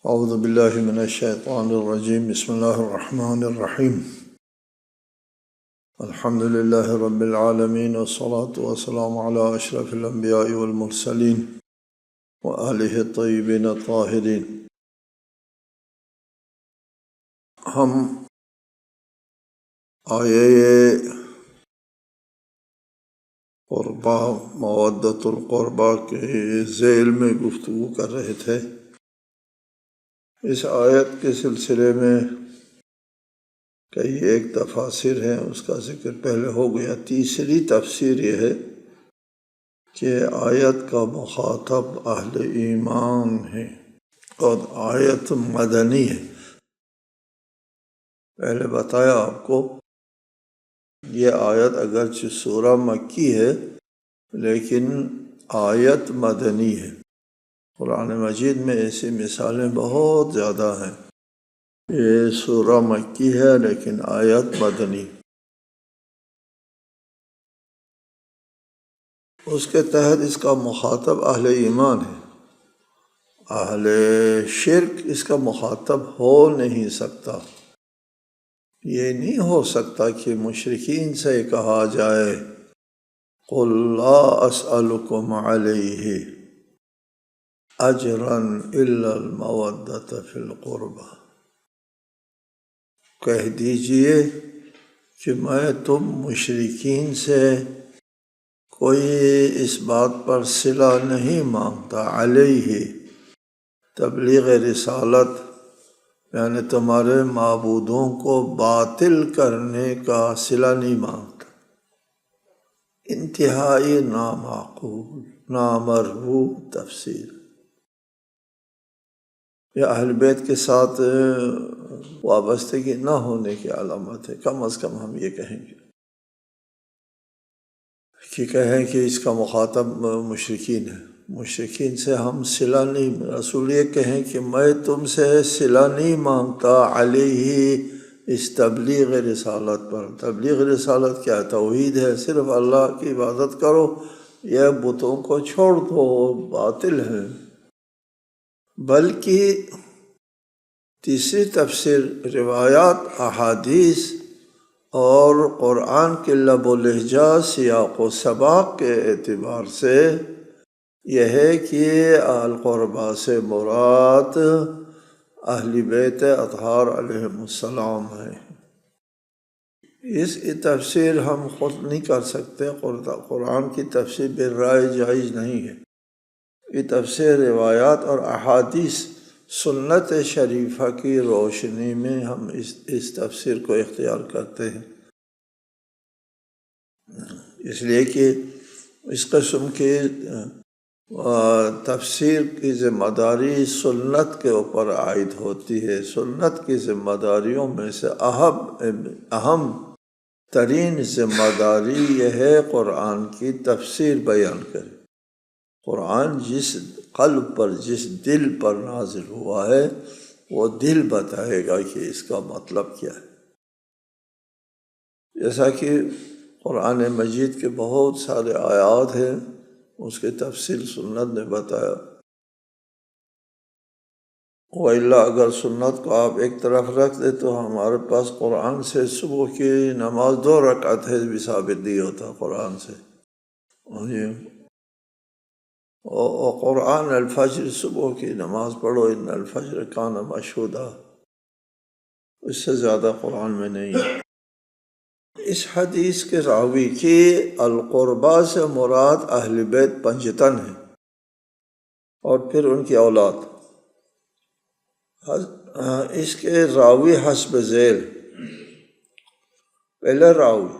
اعوذ باللہ من الشیطان الرجیم بسم اللہ الرحمن الرحیم الحمد للہ رب العالمین والصلاة والسلام علی اشرف الانبیاء والمرسلین وآلہ الطیبین الطاہرین۔ ہم آیے قربہ مودۃ القربہ کے ذیل میں گفتگو کر رہے تھے۔ اس آیت کے سلسلے میں کئی ایک تفاسیر ہیں، اس کا ذکر پہلے ہو گیا۔ تیسری تفسیر یہ ہے کہ آیت کا مخاطب اہل ایمان ہے اور آیت مدنی ہے۔ پہلے بتایا آپ کو یہ آیت اگرچہ سورہ مکی ہے لیکن آیت مدنی ہے۔ قرآن مجید میں ایسی مثالیں بہت زیادہ ہیں۔ یہ سورہ مکی ہے لیکن آیت مدنی۔ اس کے تحت اس کا مخاطب اہل ایمان ہے۔ اہل شرک اس کا مخاطب ہو نہیں سکتا۔ یہ نہیں ہو سکتا کہ مشرکین سے کہا جائے قُلْ لَا أَسْأَلُكُمْ عَلَيْهِ اجراً الا المودۃ فی القربہ۔ کہہ دیجئے کہ میں تم مشرکین سے کوئی اس بات پر صلہ نہیں مانگتا، علیہ تبلیغ رسالت یعنی تمہارے معبودوں کو باطل کرنے کا صلہ نہیں مانگتا۔ انتہائی نامعقول نامرغوب تفسیر۔ یہ اہل بیت کے ساتھ وابستگی نہ ہونے کی علامت ہے۔ کم از کم ہم یہ کہیں گے کہ اس کا مخاطب مشرکین ہے۔ مشرکین سے ہم صلہ نہیں، رسول یہ کہیں کہ میں تم سے صلہ نہیں مانگتا علیہ اس تبلیغ رسالت پر۔ تبلیغ رسالت کیا؟ توحید ہے، صرف اللہ کی عبادت کرو، یہ بتوں کو چھوڑ دو، باطل ہے۔ بلکہ تیسری تفسیر روایات، احادیث اور قرآن کے لب و لہجہ، سیاق و سباق کے اعتبار سے یہ ہے کہ القربہ سے مراد اہل بیت اطہار علیہم السلام ہے۔ اس کی تفسیر ہم خود نہیں کر سکتے، قرآن کی تفسیر بالرائے جائز نہیں ہے۔ یہ تفسیر روایات اور احادیث سنت شریفہ کی روشنی میں ہم اس تفسیر کو اختیار کرتے ہیں، اس لیے کہ اس قسم کی تفسیر کی ذمہ داری سنت کے اوپر عائد ہوتی ہے۔ سنت کی ذمہ داریوں میں سے اہم ترین ذمہ داری یہ ہے قرآن کی تفسیر بیان کرے۔ قرآن جس قلب پر، جس دل پر نازل ہوا ہے وہ دل بتائے گا کہ اس کا مطلب کیا ہے۔ جیسا کہ قرآن مجید کے بہت سارے آیات ہیں، اس کی تفصیل سنت نے بتایا۔ وَإِلَّا اگر سنت کو آپ ایک طرف رکھ دیں تو ہمارے پاس قرآن سے صبح کی نماز 2 رکعت ہے بھی ثابت نہیں ہوتا قرآن سے۔ اور قرآن الفجر، صبح کی نماز پڑھو، ان الفجر کان مشہودا، اس سے زیادہ قرآن میں نہیں ہے۔ اس حدیث کے راوی کی القربہ سے مراد اہل بیت پنجتن ہے اور پھر ان کی اولاد۔ اس کے راوی حسب ذیل: پہلے راوی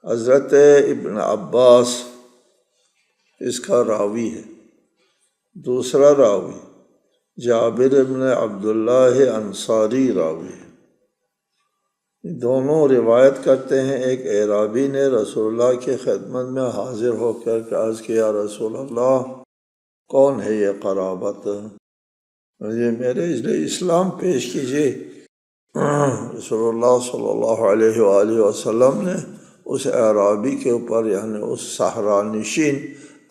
حضرت ابن عباس اس کا راوی ہے۔ دوسرا راوی جابر ابن عبداللہ انصاری راوی ہے۔ دونوں روایت کرتے ہیں۔ ایک اعرابی نے رسول اللہ کی خدمت میں حاضر ہو کر عرض کیا، رسول اللہ کون ہے یہ قرابت؟ مجھے میرے اسلام پیش کیجیے۔ رسول اللہ صلی اللہ علیہ وآلہ وسلم نے اس اعرابی کے اوپر، یعنی اس صحرا نشین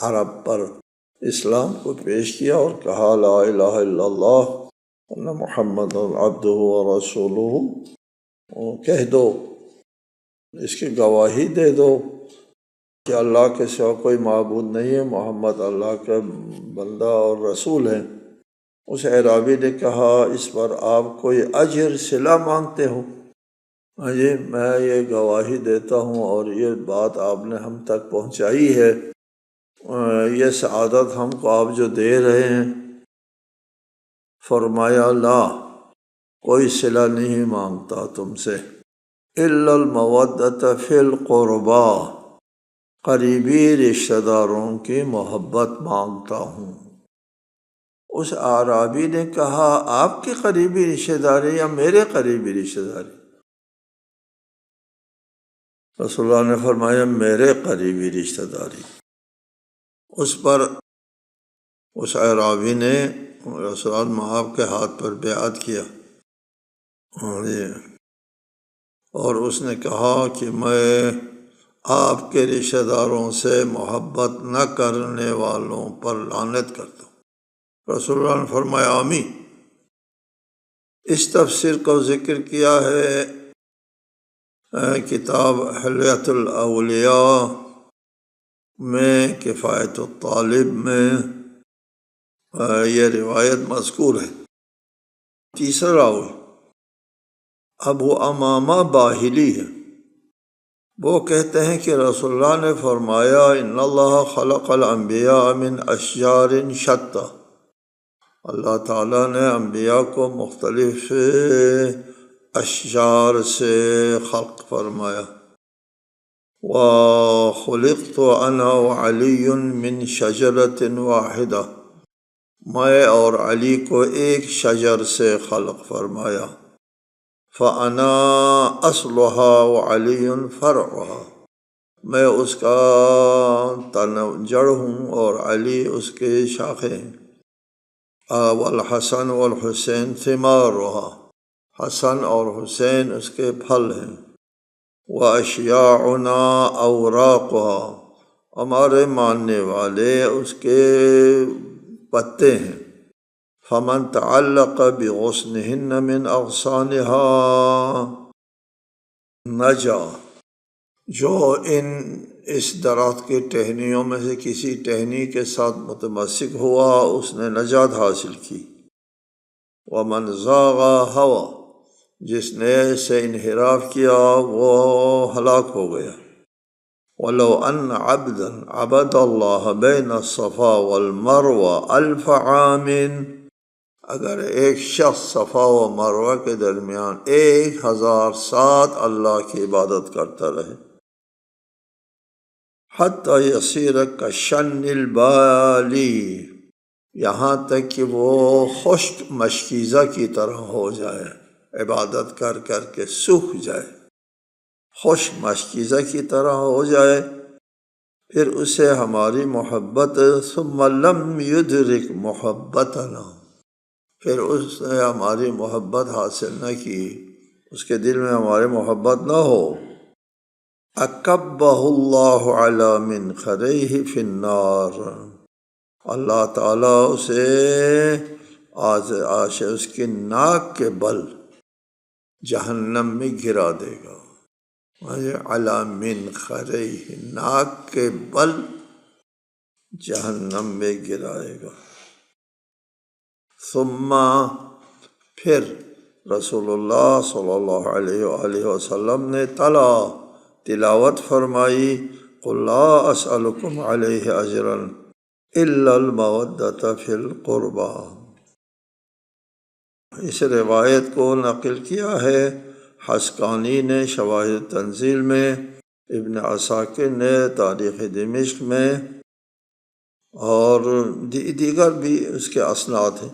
عرب پر اسلام کو پیش کیا اور کہا لا الہ الا اللہ ان محمد عبدہ و رسولہ، کہہ دو، اس کی گواہی دے دو کہ اللہ کے سوا کوئی معبود نہیں ہے، محمد اللہ کا بندہ اور رسول ہے۔ اس اعرابی نے کہا اس پر آپ کوئی اجر صلہ مانگتے ہو؟ جی میں یہ گواہی دیتا ہوں اور یہ بات آپ نے ہم تک پہنچائی ہے، یہ سعادت ہم کو آپ جو دے رہے ہیں۔ فرمایا لا، کوئی صلہ نہیں مانگتا تم سے، الا المودۃ فی القربا، قریبی رشتہ داروں کی محبت مانگتا ہوں۔ اس اعرابی نے کہا آپ کی قریبی رشتہ داری یا میرے قریبی رشتہ داری؟ رسول اللہ نے فرمایا میرے قریبی رشتہ داری۔ اس پر اس اعرابی نے رسول اللہ آپ کے ہاتھ پر بیعت کیا، اور اس نے کہا کہ میں آپ کے رشتہ داروں سے محبت نہ کرنے والوں پر لعنت کرتا ہوں۔ رسول اللہ نے فرمایا آمین۔ اس تفسیر کو ذکر کیا ہے کتاب حلیۃ الاولیاء میں، کفایت الطالب میں یہ روایت مذکور ہے۔ تیسرا راوی ابو امامہ باہلی ہے، وہ کہتے ہیں کہ رسول اللہ نے فرمایا ان اللہ خلق الانبیاء من اشجار شتیٰ، اللہ تعالیٰ نے انبیاء کو مختلف اشجار سے خلق فرمایا۔ وَخُلِقْتُ أَنَا وَعَلِيٌّ مِّن شَجَرَةٍ وَاحِدَةٍ، میں اور علی کو ایک شجر سے خلق فرمایا۔ فَأَنَا أَصْلُهَا وَعَلِيٌّ فَرْعُهَا، میں اس کا جڑ ہوں اور علی اس کے شاخیں ہیں۔ والحسن والحسین ثمارها، حسن اور حسین اس کے پھل ہیں۔ وَأَشْيَاعُنَا أَوْرَاقُهَا، ہمارے ماننے والے اس کے پتے ہیں۔ فَمَن تَعَلَّقَ بِغُصْنِهِنَّ مِنْ أَغْصَانِهَا نَجَا، جو اس درخت کی ٹہنیوں میں سے کسی ٹہنی کے ساتھ متمسک ہوا اس نے نجات حاصل کی۔ وَمَنْ زَاغَ هَوَى، جس نے سے انحراف کیا وہ ہلاک ہو گیا۔ وَلَوْ أَنَّ عَبْدًا عَبَدَ اللَّهَ بَيْنَ الصَّفَا وَالْمَرْوَةِ أَلْفَ عَامٍ، اگر ایک شخص صفا و مروہ کے درمیان 1000 سال اللہ کی عبادت کرتا رہے، حَتَّى يَصِيرَ كَالشَّنِّ الْبَالِي، یہاں تک کہ وہ خشک مشکیزہ کی طرح ہو جائے، عبادت کر کر کے سوکھ جائے، خشک مشکیزہ کی طرح ہو جائے، پھر اسے ہماری محبت ثم لم يدرك محبتنا، پھر اس نے ہماری محبت حاصل نہ کی، اس کے دل میں ہماری محبت نہ ہو، اکبہ اللہ علی منخریہ فی النار، اللہ تعالیٰ اسے آج اس کی ناک کے بل جہنم میں گرا دے گا۔ علی منخریہ، ناک کے بل جہنم میں گرائے گا۔ ثم، پھر رسول اللہ صلی اللہ علیہ وآلہ وسلم نے تلاوت فرمائی قل لا اسألکم علیہ اجرا الا المودۃ فی القربى۔ اس روایت کو نقل کیا ہے حسقانی نے شواہد تنزیل میں، ابن عساکر نے تاریخ دمشق میں، اور دیگر بھی اس کے اسناد ہیں۔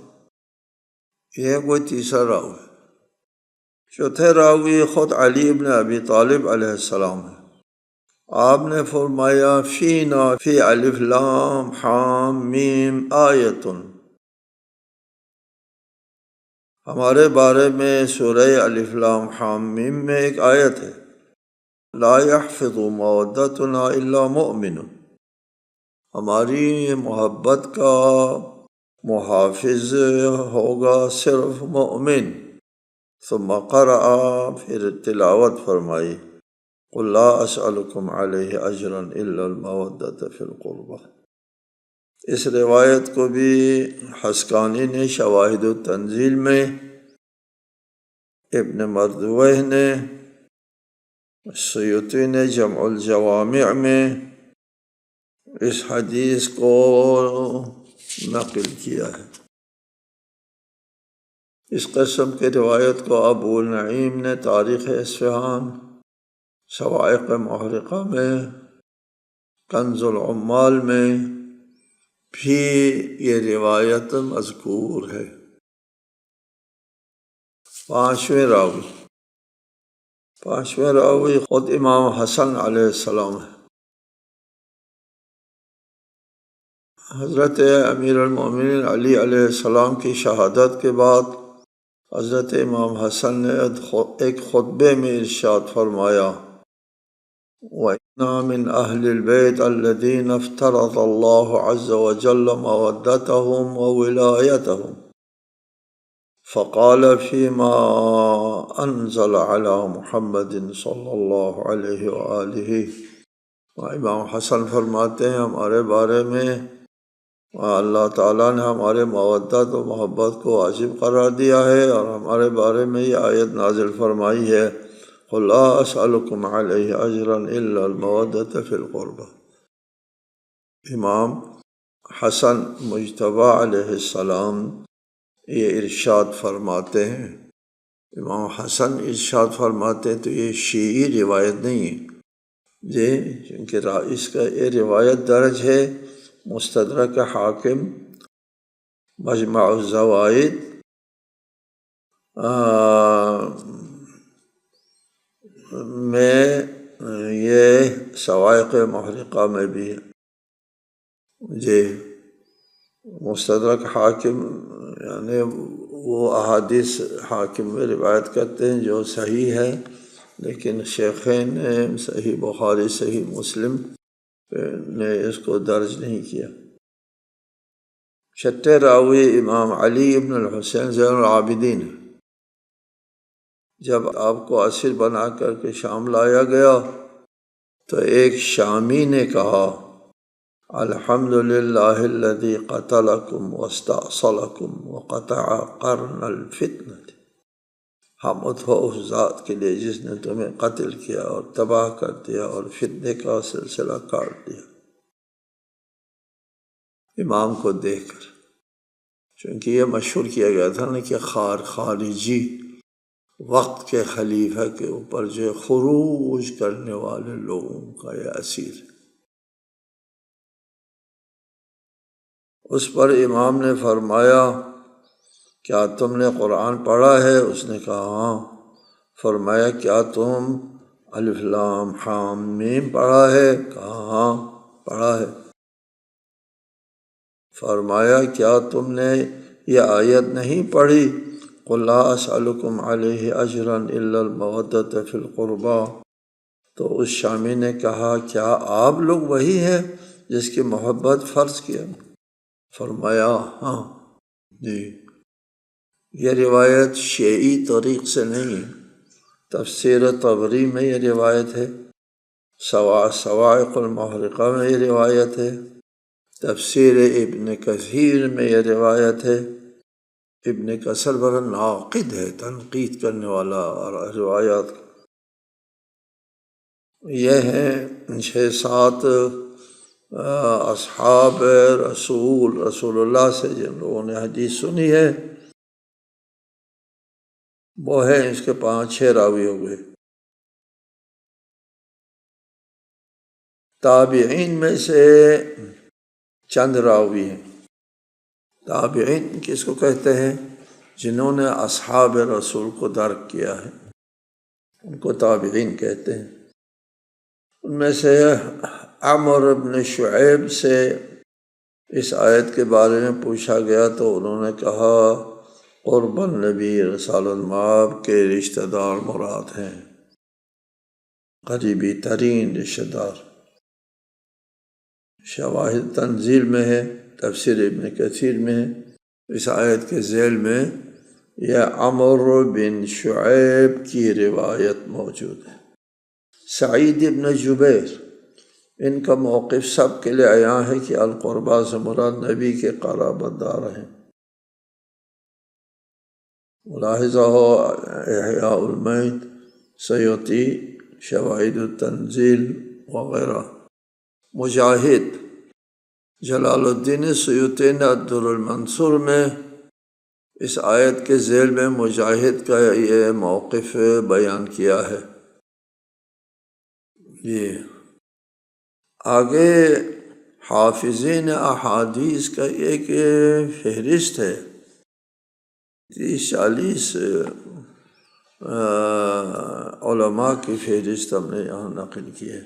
یہ کوئی تیسرا راوی ہے۔ چوتھے راوی خود علی ابن ابی طالب علیہ السلام ہے۔ آپ نے فرمایا فینا فی الف لام حام میم آیۃ، ہمارے بارے میں سورہ الف لام حام میم میں ایک آیت ہے، لا يحفظ مودتنا الا مؤمن، ہماری محبت کا محافظ ہوگا صرف مومن۔ ثم قرأ، پھر تلاوت فرمائی، قل لا اسألکم علیہ اجرا الا المودۃ فی القربہ۔ اس روایت کو بھی حسکانی نے شواہد التنزیل میں، ابن مردویہ نے، سیوطی نے جمع الجوامع میں اس حدیث کو نقل کیا ہے۔ اس قسم کی روایت کو ابو نعیم نے تاریخ اصفہان، صواعق محرقہ میں، کنز العمال میں بھی یہ روایت مذکور ہے۔ پانچویں راوی خود امام حسن علیہ السلام ہے۔ حضرت امیر المومنین علی علیہ السلام کی شہادت کے بعد حضرت امام حسن نے ایک خطبے میں ارشاد فرمایا، وَإِنَّا مِنْ أَهْلِ الْبَيْتِ الَّذِينَ افْتَرَضَ اللَّهُ عَزَّ وَجَلَّ مَوَدَّتَهُمْ وَوِلَايَتَهُمْ، فقال فيما انزل على محمد صلی اللہ علیہ وآلہ۔ امام حسن فرماتے ہیں ہمارے بارے میں اللہ تعالیٰ نے ہمارے مودت و محبت کو واجب قرار دیا ہے، اور ہمارے بارے میں یہ آیت نازل فرمائی ہے، قل لا اسألکم علیہ اجرا الا المودۃ فی القربہ۔ امام حسن مجتبی علیہ السلام یہ ارشاد فرماتے ہیں، امام حسن ارشاد فرماتے ہیں، تو یہ شیعی روایت نہیں ہے جی، کیونکہ اس کا یہ روایت درج ہے مستدرک حاکم، مجمع الزوائد میں، یہ صواعق محرقہ میں بھی ہے جی۔ مستدرک حاکم یعنی وہ احادیث حاکم میں روایت کرتے ہیں جو صحیح ہے، لیکن شیخین نے صحیح بخاری، صحیح مسلم نے اس کو درج نہیں کیا۔ چھٹے راوی امام علی ابن الحسین زین العابدین۔ جب آپ کو اسیر بنا کر کے شام لایا گیا تو ایک شامی نے کہا، الحمدللہ الذی قتلکم واستأصلکم وقطع قرن الفتنہ۔ حمد ہو اس ذات کے لیے جس نے تمہیں قتل کیا اور تباہ کر دیا اور فتنے کا سلسلہ کاٹ دیا۔ امام کو دیکھ کر، چونکہ یہ مشہور کیا گیا تھا نا کہ خارجی وقت کے خلیفہ کے اوپر جو خروج کرنے والے لوگوں کا یہ اسیر۔ اس پر امام نے فرمایا، کیا تم نے قرآن پڑھا ہے؟ اس نے کہا ہاں۔ فرمایا، کیا تم الف لام حام میم پڑھا ہے؟ کہا ہاں پڑھا ہے۔ فرمایا، کیا تم نے یہ آیت نہیں پڑھی، قل لا اسألکم علیہ اجرا الا المودۃ فی القربہ؟ تو اس شامی نے کہا، کیا آپ لوگ وہی ہیں جس کی محبت فرض کیا؟ فرمایا ہاں جی۔ یہ روایت شیعی طریق سے نہیں ہے، تفسیر طبری میں یہ روایت ہے، صواعق المحرقہ میں یہ روایت ہے، تفسیر ابن کثیر میں یہ روایت ہے۔ ابن کثیر بڑا ناقد ہے، تنقید کرنے والا روایات۔ یہ ہیں 6-7 اصحاب رسول اللہ سے جن لوگوں نے حدیث سنی ہے، وہ ہے اس کے 5-6 راوی ہو گئے۔ تابعین میں سے چند راوی ہیں۔ تابعین کس کو کہتے ہیں؟ جنہوں نے اصحاب رسول کو درک کیا ہے، ان کو تابعین کہتے ہیں۔ ان میں سے عمر بن شعیب سے اس آیت کے بارے میں پوچھا گیا تو انہوں نے کہا، قرب النبی رسالۃ المآب کے رشتہ دار مراد ہیں، قریبی ترین رشتہ دار۔ شواہد تنزیل میں ہے، تفسیر ابن کثیر میں ہے۔ اس آیت کے ذیل میں یہ عمرو بن شعیب کی روایت موجود ہے۔ سعید ابن جبیر، ان کا موقف سب کے لیے عیاں ہے کہ القربہ سے مراد نبی کے قرابت دار ہیں۔ ملاحظہ ہو احیاء المیت، سیوطی، شواہد التنزیل وغیرہ۔ مجاہد، جلال الدین سیوطی نے الدر المنصور میں اس آیت کے ذیل میں مجاہد کا یہ موقف بیان کیا ہے۔ یہ آگے حافظین احادیث کا ایک فہرست ہے، 30-40 علماء کی فہرست ہم نے یہاں نقل کی ہے۔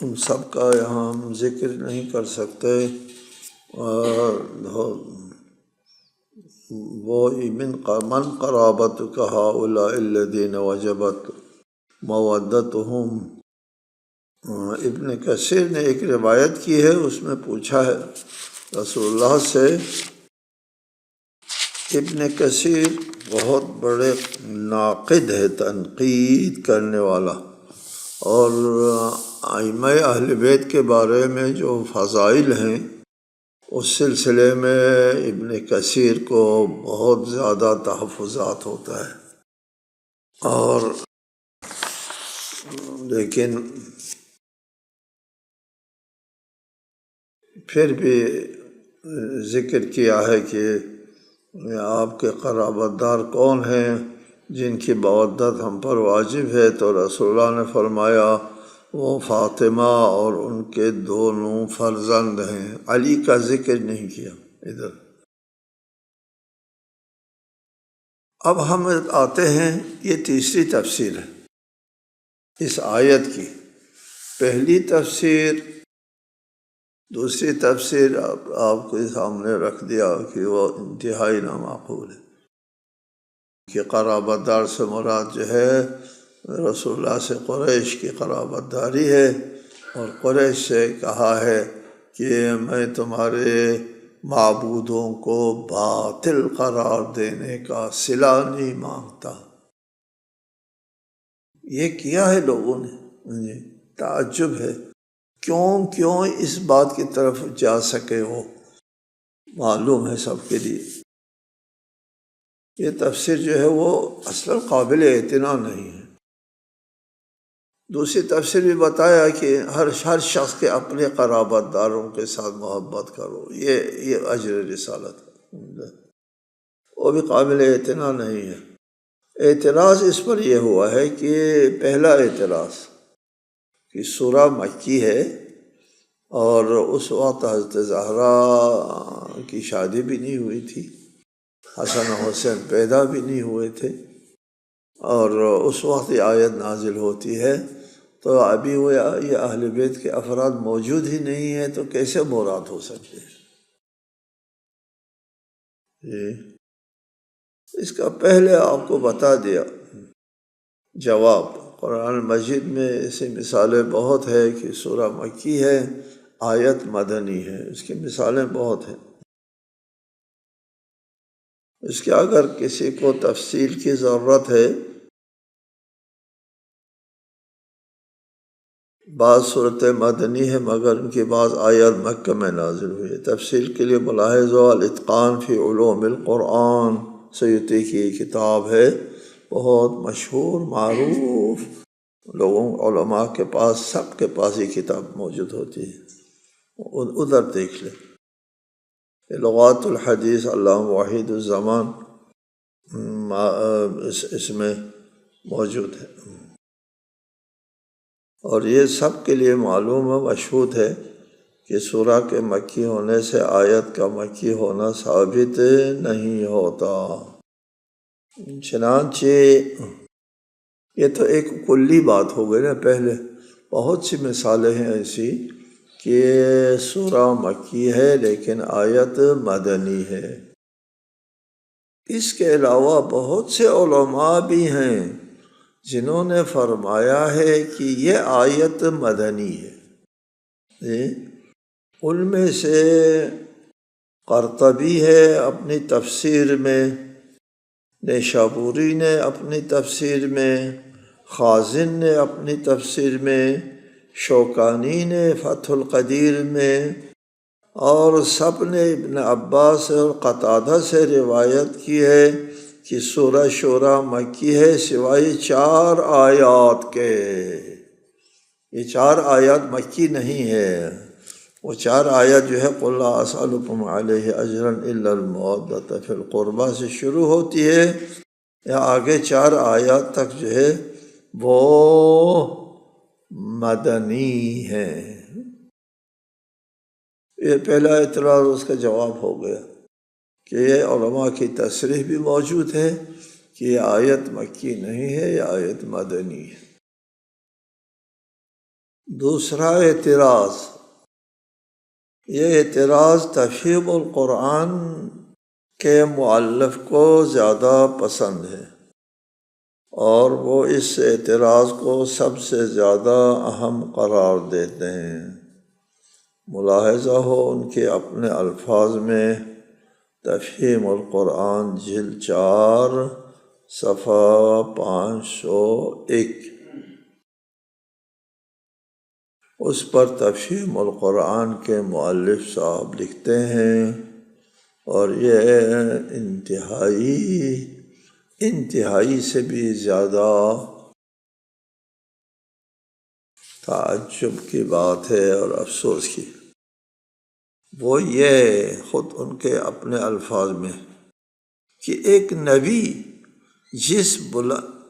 ان سب کا یہاں ہم ذکر نہیں کر سکتے، وہ من قرابت هؤلاء الذین وجبت مودتهم۔ ابن کثیر نے ایک روایت کی ہے، اس میں پوچھا ہے رسول اللہ سے۔ ابن کثیر بہت بڑے ناقد ہے، تنقید کرنے والا، اور ائمہ اہل بیت کے بارے میں جو فضائل ہیں اس سلسلے میں ابن کثیر کو بہت زیادہ تحفظات ہوتا ہے، اور لیکن پھر بھی ذکر کیا ہے کہ آپ کے قرابت دار کون ہیں جن کی مودت ہم پر واجب ہے، تو رسول اللہ نے فرمایا وہ فاطمہ اور ان کے دونوں فرزند ہیں۔ علی کا ذکر نہیں کیا ادھر۔ اب ہم آتے ہیں، یہ تیسری تفسیر ہے اس آیت کی۔ پہلی تفسیر، دوسری تفسیر آپ کے سامنے رکھ دیا کہ وہ انتہائی نامعقول ہے، کہ قرابت دار سے مراد جو ہے رسول اللہ سے قریش کی قرابت داری ہے، اور قریش سے کہا ہے کہ میں تمہارے معبودوں کو باطل قرار دینے کا صلہ نہیں مانگتا۔ یہ کیا ہے لوگوں نے، تعجب ہے کیوں اس بات کی طرف جا سکے، وہ معلوم ہے سب کے لیے۔ یہ تفسیر جو ہے وہ اصلا قابل اعتنا نہیں ہے۔ دوسری تفسیر بھی بتایا کہ ہر شخص کے اپنے قرابت داروں کے ساتھ محبت کرو، یہ اجر رسالت ہے، وہ بھی قابل اعتنا نہیں ہے۔ اعتراض اس پر یہ ہوا ہے کہ پہلا اعتراض کہ سورہ مکی ہے، اور اس وقت حضرت زہرا کی شادی بھی نہیں ہوئی تھی، حسن و حسین پیدا بھی نہیں ہوئے تھے، اور اس وقت یہ آیت نازل ہوتی ہے، تو ابھی وہ یہ اہل بیت کے افراد موجود ہی نہیں ہیں، تو کیسے مراد ہو سکتے ہیں؟ اس کا پہلے آپ کو بتا دیا جواب۔ قرآن مجید میں ایسی مثالیں بہت ہے کہ سورہ مکی ہے، آیت مدنی ہے، اس کی مثالیں بہت ہیں۔ اس کے اگر کسی کو تفصیل کی ضرورت ہے، بعض صورتیں مدنی ہیں مگر ان کی بعض آیات مکہ میں نازل ہوئی ہے۔ تفصیل کے لیے ملاحظ ہو الاتقان فی علوم القرآن، سیوطی کی کتاب ہے، بہت مشہور معروف، لوگوں علماء کے پاس، سب کے پاس یہ کتاب موجود ہوتی ہے، ادھر دیکھ لیں۔ لغات الحدیث علامہ وحید الزمان اس میں موجود ہے، اور یہ سب کے لیے معلوم و مشہود ہے کہ سورہ کے مکی ہونے سے آیت کا مکی ہونا ثابت نہیں ہوتا۔ چنانچہ یہ تو ایک کلی بات ہو گئی نا، پہلے بہت سی مثالیں ہیں ایسی کہ سورہ مکی ہے لیکن آیت مدنی ہے۔ اس کے علاوہ بہت سے علماء بھی ہیں جنہوں نے فرمایا ہے کہ یہ آیت مدنی ہے، ان میں سے قرطبی ہے اپنی تفسیر میں، نیشابوری نے اپنی تفسیر میں، خازن نے اپنی تفسیر میں، شوکانی نے فتح القدیر میں، اور سب نے ابن عباس اور قتادہ سے روایت کی ہے کہ سورہ شورى مکی ہے سوائے 4 آیات کے۔ یہ 4 آیات مکی نہیں ہے، وہ 4 آیات جو ہے قُلْ لَا أَسْأَلُكُمْ عَلَيْهِ أَجْرًا إِلَّا الْمَوَدَّةَ فِي الْقُرْبَى سے شروع ہوتی ہے، یا آگے 4 آیات تک جو ہے وہ مدنی ہے۔ یہ پہلا اعتراض اس کا جواب ہو گیا کہ یہ علماء کی تصریح بھی موجود ہے کہ یہ آیت مکی نہیں ہے، یہ آیت مدنی ہے۔ دوسرا اعتراض، یہ اعتراض تفہیم القرآن کے مؤلف کو زیادہ پسند ہے، اور وہ اس اعتراض کو سب سے زیادہ اہم قرار دیتے ہیں۔ ملاحظہ ہو ان کے اپنے الفاظ میں، تفہیم القرآن جلد 4 صفحہ 501، اس پر تفہیم القرآن کے مؤلف صاحب لکھتے ہیں، اور یہ انتہائی سے بھی زیادہ تعجب کی بات ہے اور افسوس کی۔ وہ یہ خود ان کے اپنے الفاظ میں کہ ایک نبی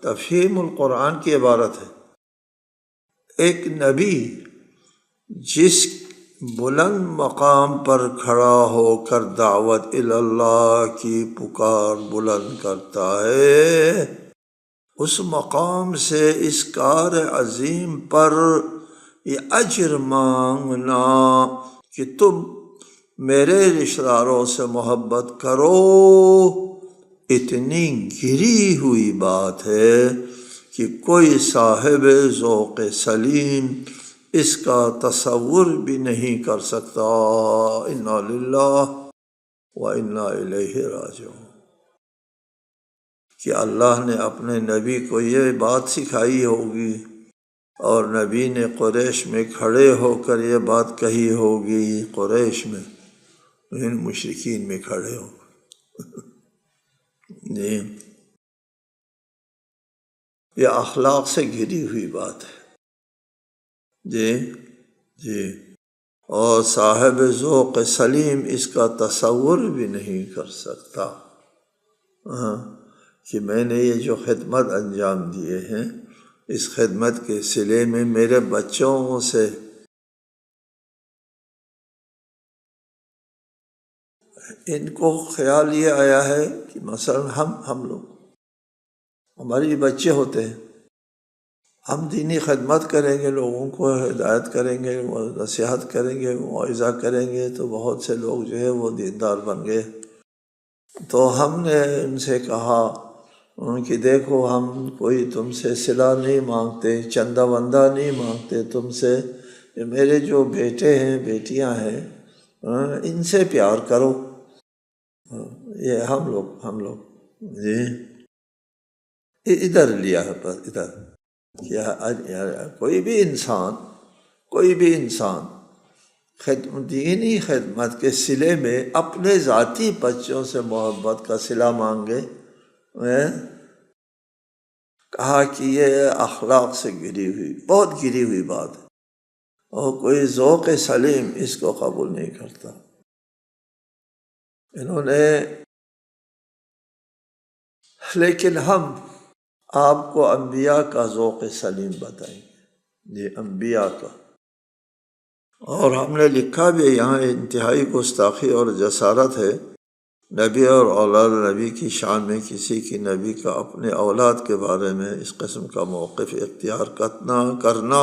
تفہیم القرآن کی عبارت ہے، ایک نبی جس بلند مقام پر کھڑا ہو کر دعوت اللہ کی پکار بلند کرتا ہے، اس مقام سے اس کار عظیم پر یہ اجر مانگنا کہ تم میرے رشتہ داروں سے محبت کرو، اتنی گری ہوئی بات ہے کہ کوئی صاحب ذوق سلیم اس کا تصور بھی نہیں کر سکتا۔ انا للہ و انا الیہ راجعون۔ کہ اللہ نے اپنے نبی کو یہ بات سکھائی ہوگی، اور نبی نے قریش میں کھڑے ہو کر یہ بات کہی ہوگی، قریش میں، ان مشرکین میں کھڑے ہو جی، یہ اخلاق سے گھری ہوئی بات ہے جی، اور صاحب ذوق سلیم اس کا تصور بھی نہیں کر سکتا کہ میں نے یہ جو خدمت انجام دیے ہیں، اس خدمت کے صلے میں میرے بچوں سے ان کو خیال یہ آیا ہے کہ مثلا ہم لوگ، ہمارے بچے ہوتے ہیں، ہم دینی خدمت کریں گے، لوگوں کو ہدایت کریں گے، نصیحت کریں گے، موعظہ کریں گے، تو بہت سے لوگ جو ہے وہ دیندار بن گئے۔ تو ہم نے ان سے کہا کہ دیکھو، ہم کوئی تم سے صلہ نہیں مانگتے، چندہ وندہ نہیں مانگتے تم سے، میرے جو بیٹے ہیں بیٹیاں ہیں ان سے پیار کرو۔ یہ ہم لوگ جی ادھر لیا ہے، پر ادھر کوئی بھی انسان دینی خدمت کے صلے میں اپنے ذاتی بچوں سے محبت کا صلہ مانگے، کہا کہ یہ اخلاق سے بہت گری ہوئی بات ہے، اور کوئی ذوق سلیم اس کو قبول نہیں کرتا۔ انہوں نے، لیکن ہم آپ کو انبیاء کا ذوق سلیم بتائیں گے، جی انبیاء کا، اور ہم نے لکھا بھی یہاں انتہائی گستاخی اور جسارت ہے نبی اور اولاد نبی کی شان میں کسی کی نبی کا اپنے اولاد کے بارے میں اس قسم کا موقف اختیار کرنا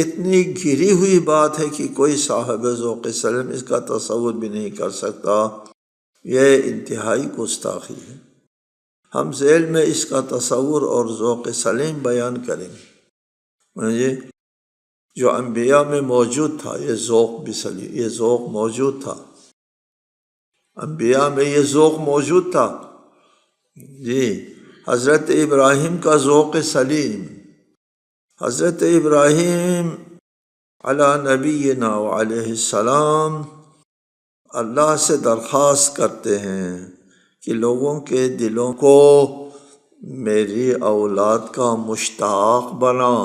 اتنی گری ہوئی بات ہے کہ کوئی صاحب ذوق سلیم اس کا تصور بھی نہیں کر سکتا۔ یہ انتہائی گستاخی ہے، ہم ذیل میں اس کا تصور اور ذوق سلیم بیان کریں گے۔ جو انبیاء میں موجود تھا یہ ذوق بھی سلیم، یہ ذوق موجود تھا، انبیاء میں یہ ذوق موجود تھا۔ جی، حضرت ابراہیم کا ذوق سلیم، حضرت ابراہیم علی نبینا علیہ السلام اللہ سے درخواست کرتے ہیں کہ لوگوں کے دلوں کو میری اولاد کا مشتاق بنا۔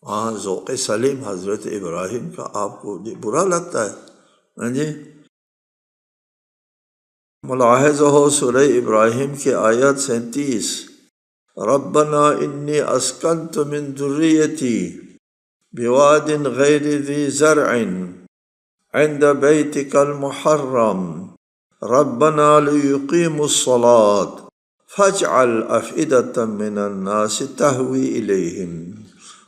ہاں، ذوق سلیم حضرت ابراہیم کا آپ کو برا لگتا ہے؟ جی، ملاحظہ ہو سورہ ابراہیم کی آیت 37، ربنا انی اسکنت من ذریتی بواد غیر ذی زرع عند بیتک المحرم ربنا لیقیموا الصلاة فاجعل افئدة من الناس تہوی الیہم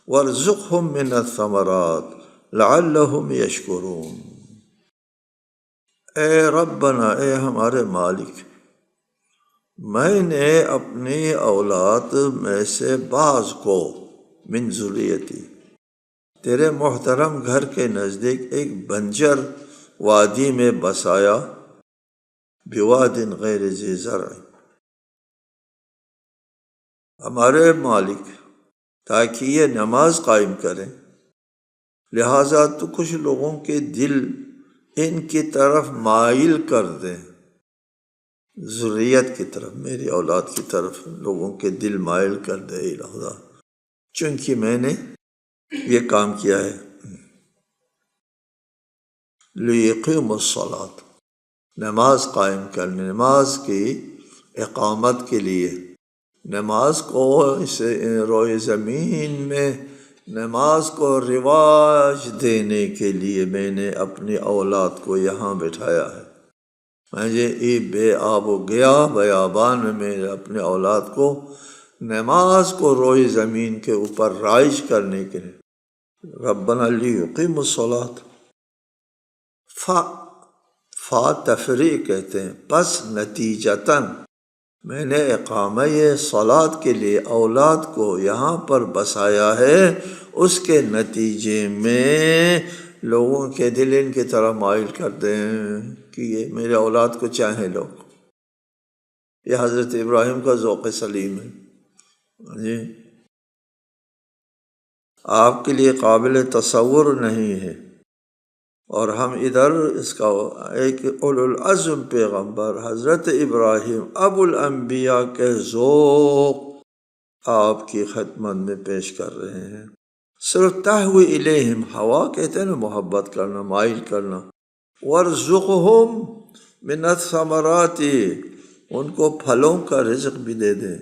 وارزقهم من الثمرات لعلهم یشکرون۔ اے ربنا، اے ہمارے مالک، میں نے اپنی اولاد میں سے بعض کو من ذریتی تیرے محترم گھر کے نزدیک ایک بنجر وادی میں بسایا، بواد غیر ذی زرع، ہمارے مالک، تاکہ یہ نماز قائم کریں، لہٰذا تو کچھ لوگوں کے دل ان کی طرف مائل کر دیں، ذریت کی طرف، میری اولاد کی طرف لوگوں کے دل مائل کر دے لہذا، چونکہ میں نے یہ کام کیا ہے۔ لیقیموا الصلاۃ، نماز قائم کرنے، نماز کی اقامت کے لیے، نماز کو اس روئے زمین میں نماز کو رواج دینے کے لیے میں نے اپنی اولاد کو یہاں بٹھایا ہے۔ میں بے آب و گیا بیابان میں اپنے اولاد کو نماز کو روئے زمین کے اوپر رائج کرنے کے لیے، ربنا لیقیموا الصلاۃ، فا تفریع کہتے ہیں، پس نتیجتاً میں نے اقامہ صلاۃ کے لیے اولاد کو یہاں پر بسایا ہے، اس کے نتیجے میں لوگوں کے دل ان کی طرح مائل کر دیں کہ یہ میرے اولاد کو چاہیں لوگ۔ یہ حضرت ابراہیم کا ذوق سلیم ہے۔ جی، آپ کے لیے قابل تصور نہیں ہے، اور ہم ادھر اس کا ایک اولو العزم پیغمبر حضرت ابراہیم ابو الانبیاء کے ذوق آپ کی خدمت میں پیش کر رہے ہیں۔ صرف تہوی الیہم، ہوا کہتے ہیں نا، محبت کرنا، مائل کرنا، وارزقہم من الثمرات، ان کو پھلوں کا رزق بھی دے دیں،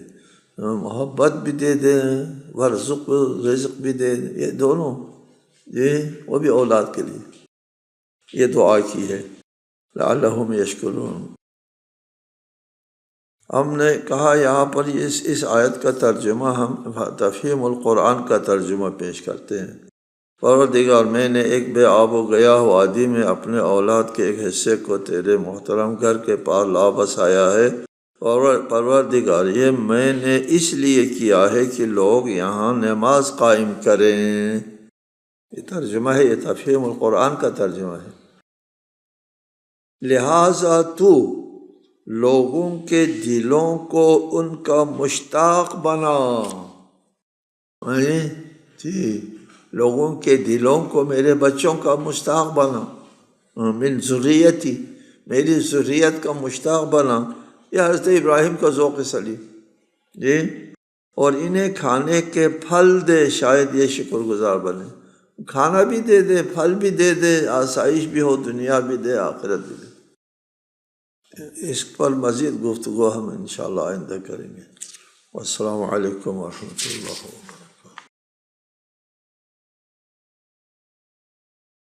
محبت بھی دے دیں، ورزق رزق بھی دے دیں، یہ دونوں، یہ وہ بھی اولاد کے لیے یہ دعا کی ہے، لعلہم یشکرون۔ ہم نے کہا یہاں پر اس آیت کا ترجمہ ہم تفہیم القرآن کا ترجمہ پیش کرتے ہیں۔ پروردگار، میں نے ایک بے آب و گیا وادی میں اپنے اولاد کے ایک حصے کو تیرے محترم گھر کے پاس لا بسایا ہے، اور پروردگار یہ میں نے اس لیے کیا ہے کہ لوگ یہاں نماز قائم کریں۔ یہ ترجمہ ہے، یہ تفہیم القرآن کا ترجمہ ہے۔ لہٰذا تو لوگوں کے دلوں کو ان کا مشتاق بنا۔ جی، لوگوں کے دلوں کو میرے بچوں کا مشتاق بنا، من ذریتی، میری ذریت کا مشتاق بنا۔ یہ حضرت ابراہیم کا ذوق سلیم، جی، اور انہیں کھانے کے پھل دے، شاید یہ شکر گزار بنے، کھانا بھی دے دے، پھل بھی دے دے، آسائش بھی ہو، دنیا بھی دے، آخرت بھی دے۔ اس پر مزید گفتگو ہم انشاءاللہ آئندہ کریں گے۔ والسلام علیکم ورحمۃ اللہ وبرکاتہ۔